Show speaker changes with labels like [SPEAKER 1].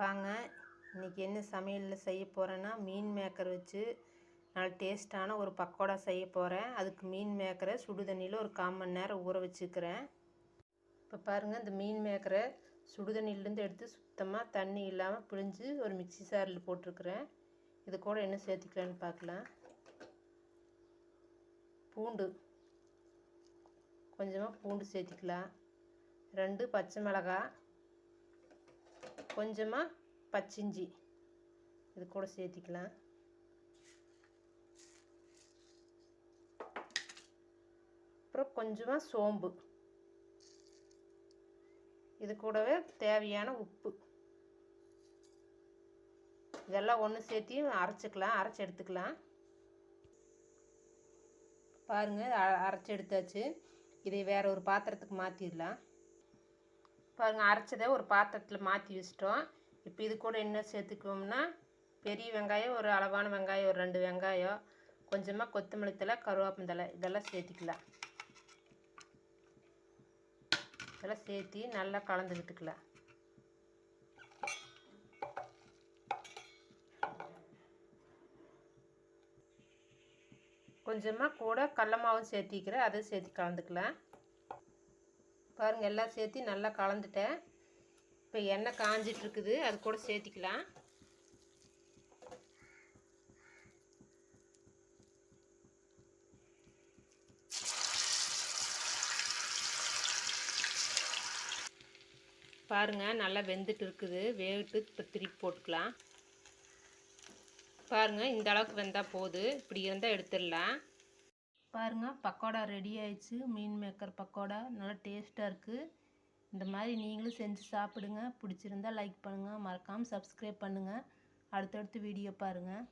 [SPEAKER 1] வாங்க இன்றைக்கி என்ன சமையலில் செய்ய போகிறேன்னா மீன் மேக்கர் வச்சு நல்ல டேஸ்ட்டான ஒரு பக்கோடா செய்ய போகிறேன். அதுக்கு மீன் மேக்கரை சுடு தண்ணியில் ஒரு 1/4 மணி நேரம் ஊற வச்சுக்கிறேன். இப்போ பாருங்கள், இந்த மீன் மேக்கரை சுடு தண்ணியிலேருந்து எடுத்து சுத்தமாக தண்ணி இல்லாமல் பிழிஞ்சு ஒரு மிக்சி சாரில் போட்டிருக்கிறேன். இது கூட என்ன சேர்த்துக்கலான்னு பார்க்கலாம். பூண்டு, கொஞ்சமாக பூண்டு சேர்த்திக்கலாம். 2 பச்சை மிளகாய், கொஞ்சமாக பச்சிஞ்சி இது கூட சேர்த்திக்கலாம். அப்புறம் கொஞ்சமாக சோம்பு, இது கூடவே தேவையான உப்பு, இதெல்லாம் ஒன்று சேர்த்தியும் அரைச்சி எடுத்துக்கலாம். பாருங்கள், அரைச்சி எடுத்தாச்சு. இதை வேறு ஒரு பாத்திரத்துக்கு மாற்றிடலாம். பாருங்கள், அரைச்சதை ஒரு பாத்திரத்தில் மாற்றி வச்சிட்டோம். இப்போ இது கூட என்ன சேர்த்துக்குவோம்னா, பெரிய வெங்காயம் ஒரு அளவான வெங்காயம் ஒரு 2 வெங்காயம், கொஞ்சமாக கொத்தமல்லி தழை, கருவேப்பந்தழை இதெல்லாம் சேர்த்திக்கலாம். இதெல்லாம் சேர்த்தி நல்லா கலந்து விட்டுக்கலாம். கொஞ்சமாக கூட கடல மாவும் சேர்த்திக்கிறேன், அதை சேர்த்து கலந்துக்கலாம். பாருங்கள், எல்லாம் சேர்த்து நல்லா கலந்துட்டேன். இப்போ எண்ணெய் காஞ்சிட்ருக்குது, அது கூட சேர்த்திக்கலாம். பாருங்கள், நல்லா வெந்துட்டு இருக்குது. வேவிட்டு இப்போ திருப்பி போட்டுக்கலாம். பாருங்கள், இந்த அளவுக்கு வெந்தால் போது. இப்படி இருந்தால் எடுத்துடலாம். பாருங்கள், பக்கோடா ரெடி ஆயிடுச்சு. மீன் மேக்கர் பக்கோடா நல்லா டேஸ்ட்டாக இருக்குது. இந்த மாதிரி நீங்களும் செஞ்சு சாப்பிடுங்க. பிடிச்சிருந்தா லைக் பண்ணுங்கள், மறக்காமல் சப்ஸ்கிரைப் பண்ணுங்கள். அடுத்தடுத்து வீடியோ பாருங்கள்.